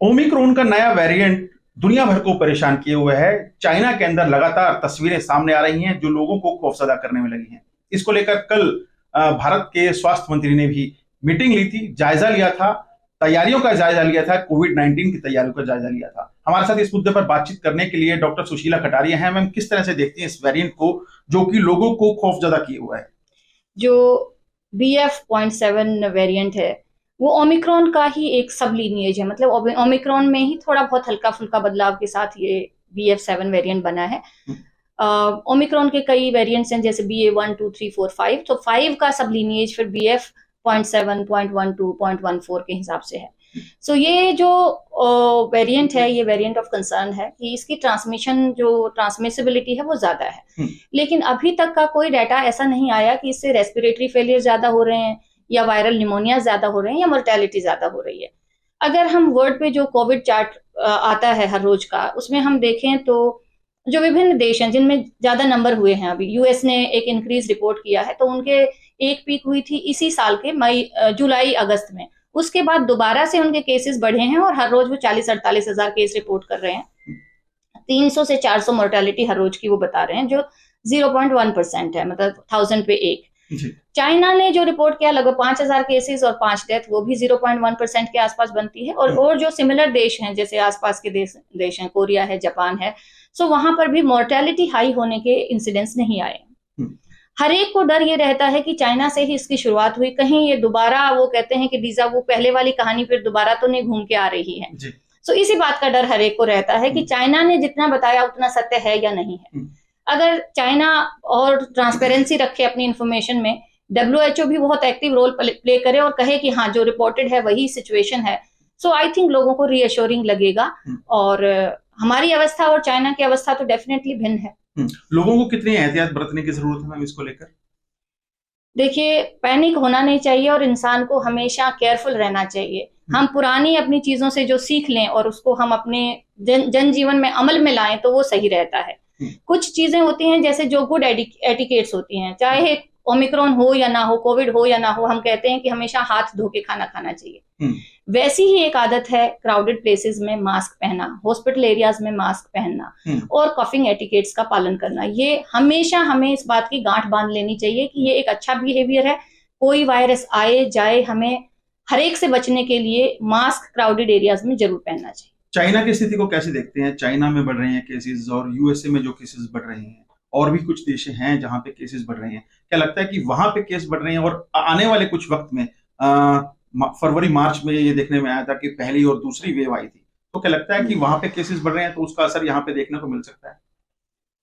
Omicron का नया variant दुनिया भर को परेशान किए हुए है। चाइना के अंदर लगातार तस्वीरें सामने आ रही हैं जो लोगों को खौफजदा करने में लगी हैं। इसको लेकर कल भारत के स्वास्थ्य मंत्री ने भी मीटिंग ली थी, जायजा लिया था, तैयारियों का जायजा लिया था, कोविड-19 की तैयारियों का जायजा लिया था। हमारे साथ इस मुद्दे पर बातचीत करने के लिए डॉक्टर सुशीला कटारिया हैं। मैम, किस तरह से देखती हैं इस वेरिएंट को जो कि लोगों को खौफजदा किए हुआ है? जो BF.7 वेरिएंट है वो ओमिक्रॉन का ही एक सब लीनिएज है। मतलब ओमिक्रॉन में ही थोड़ा बहुत हल्का फुल्का बदलाव के साथ ये BF.7 वेरिएंट बना है। ओमिक्रॉन के कई वेरिएंट्स हैं, जैसे BA.1, 2, 3, 4, 5। तो 5 का सब लीनिएज फिर BF.7, 0.12, 0.14 के हिसाब से है। सो ये जो वेरिएंट है, ये वेरिएंट ऑफ कंसर्न है कि इसकी ट्रांसमिसिबिलिटी है वो ज्यादा है। लेकिन अभी तक का कोई डाटा ऐसा नहीं आया कि इससे रेस्पिरेटरी फेलियर ज्यादा हो रहे हैं या वायरल निमोनिया ज्यादा हो रहे हैं या मोर्टेलिटी ज्यादा हो रही है। अगर हम वर्ल्ड पे जो कोविड चार्ट आता है हर रोज का, उसमें हम देखें तो जो विभिन्न देश हैं जिनमें ज्यादा नंबर हुए हैं, अभी यूएस ने एक इंक्रीज रिपोर्ट किया है, तो उनके एक पीक हुई थी इसी साल के जुलाई अगस्त में। उसके बाद दोबारा से उनके केसेस बढ़े हैं और हर रोज वो 40-48 हजार केस रिपोर्ट कर रहे हैं। 300 से 400 मोर्टेलिटी हर रोज की वो बता रहे हैं, जो 0.1% है, मतलब 1000 पे एक। चाइना ने जो रिपोर्ट किया लगभग 5000 केसेस और 5 डेथ, वो भी 0.1% के आसपास बनती है। और जो सिमिलर देश हैं, जैसे आसपास के देश हैं, कोरिया है, जापान है, सो वहां पर भी मोर्टेलिटी हाई होने के इंसिडेंट्स नहीं आए। हर एक को डर ये रहता है कि चाइना से ही इसकी शुरुआत हुई, कहीं ये दोबारा, वो कहते हैं कि डीजा वो पहले वाली कहानी फिर दोबारा तो नहीं घूम के आ रही है। सो इसी बात का डर हर एक को रहता है कि चाइना ने जितना बताया उतना सत्य है या नहीं है। अगर चाइना और ट्रांसपेरेंसी रखे अपनी इंफॉर्मेशन में, WHO भी बहुत एक्टिव रोल प्ले करे और कहे कि हाँ जो रिपोर्टेड है वही सिचुएशन है, सो आई थिंक लोगों को रीअश्योरिंग लगेगा। और हमारी अवस्था और चाइना की अवस्था तो डेफिनेटली भिन्न है। लोगों को कितनी एहतियात बरतने की जरूरत है मैम इसको लेकर? देखिए, पैनिक होना नहीं चाहिए और इंसान को हमेशा केयरफुल रहना चाहिए। हम पुरानी अपनी चीजों से जो सीख लें और उसको हम अपने जनजीवन में अमल में लाएं तो वो सही रहता है। कुछ चीजें होती हैं जैसे जो गुड एटिकेट्स होती हैं, चाहे ओमिक्रॉन हो या ना हो, कोविड हो या ना हो, हम कहते हैं कि हमेशा हाथ धो के खाना खाना चाहिए। वैसी ही एक आदत है क्राउडेड प्लेसेस में मास्क पहनना, हॉस्पिटल एरियाज में मास्क पहनना और कफिंग एटिकेट्स का पालन करना। ये हमेशा हमें इस बात की गांठ बांध लेनी चाहिए कि ये एक अच्छा बिहेवियर है। कोई वायरस आए जाए, हमें हर एक से बचने के लिए मास्क क्राउडेड एरियाज में जरूर पहनना चाहिए। चाइना की स्थिति को कैसे देखते हैं? चाइना में बढ़ रहे हैं केसेस और यूएसए में जो केसेस बढ़ रहे हैं, और भी कुछ देश हैं जहां पे केसेस बढ़ रहे हैं। क्या लगता है कि वहां पे केस बढ़ रहे हैं और आने वाले कुछ वक्त में फरवरी मार्च में ये देखने में आया था कि पहली और दूसरी वेव आई थी, तो क्या लगता है कि वहां पे केसेस बढ़ रहे हैं तो उसका असर यहाँ पे देखने को मिल सकता है?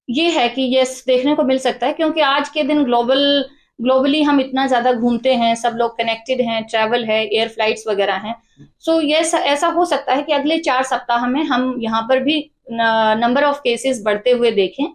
ये है कि यस, देखने को मिल सकता है, क्योंकि आज के दिन ग्लोबली हम इतना ज्यादा घूमते हैं, सब लोग कनेक्टेड हैं, ट्रैवल है, एयर फ्लाइट्स वगैरह हैं। सो यस, ऐसा हो सकता है कि अगले 4 सप्ताह में हम यहाँ पर भी नंबर ऑफ केसेस बढ़ते हुए देखें।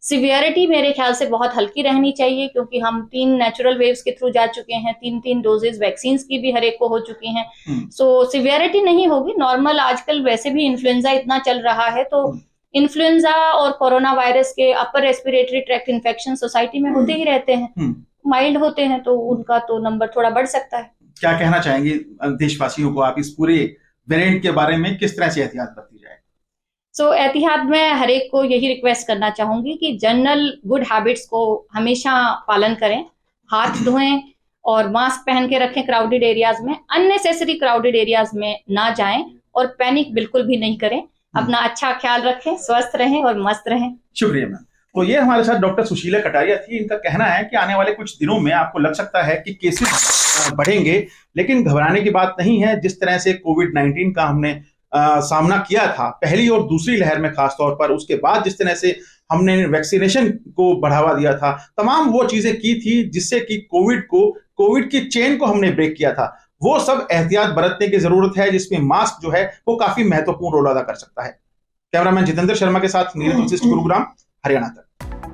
सिवियरिटी मेरे ख्याल से बहुत हल्की रहनी चाहिए, क्योंकि हम 3 नेचुरल वेव्स के थ्रू जा चुके हैं, 3 डोजेस वैक्सीन की भी हर एक को हो चुकी हैं। सो सिवियरिटी नहीं होगी, नॉर्मल। आजकल वैसे भी इन्फ्लुएंजा इतना चल रहा है, तो इन्फ्लुएंजा और कोरोना वायरस के upper respiratory tract infection society में होते ही रहते हैं, माइल्ड होते हैं, तो उनका तो नंबर थोड़ा बढ़ सकता है। क्या कहना चाहेंगे देशवासियों को आप इस पूरे वेरिएंट के बारे में? किस तरह से एहतियात बरती जाए? एहतियात में हर एक को यही रिक्वेस्ट करना चाहूंगी कि जनरल गुड हैबिट्स को हमेशा पालन करें, हाथ धोएं और मास्क पहन के रखें क्राउडेड एरियाज में, अननेसेसरी क्राउडेड एरियाज में ना जाएं और पैनिक बिल्कुल भी नहीं करें। अपना अच्छा ख्याल रखें, स्वस्थ रहें और मस्त रहें। शुक्रिया मैम। तो ये हमारे साथ डॉक्टर सुशीला कटारिया थी। इनका कहना है कि आने वाले कुछ दिनों में आपको लग सकता है कि केसेस बढ़ेंगे, लेकिन घबराने की बात नहीं है। जिस तरह से कोविड-19 का हमने सामना किया था पहली और दूसरी लहर में खास तौर पर, उसके बाद जिस तरह से हमने वैक्सीनेशन को बढ़ावा दिया था, तमाम वो चीजें की थी जिससे कि कोविड की चेन को हमने ब्रेक किया था, वो सब एहतियात बरतने की जरूरत है, जिसमें मास्क जो है वो काफी महत्वपूर्ण रोल अदा कर सकता है। कैमरामैन जितेंद्र शर्मा के साथ नीरज वशिष्ठ, गुरुग्राम, हरियाणा तक।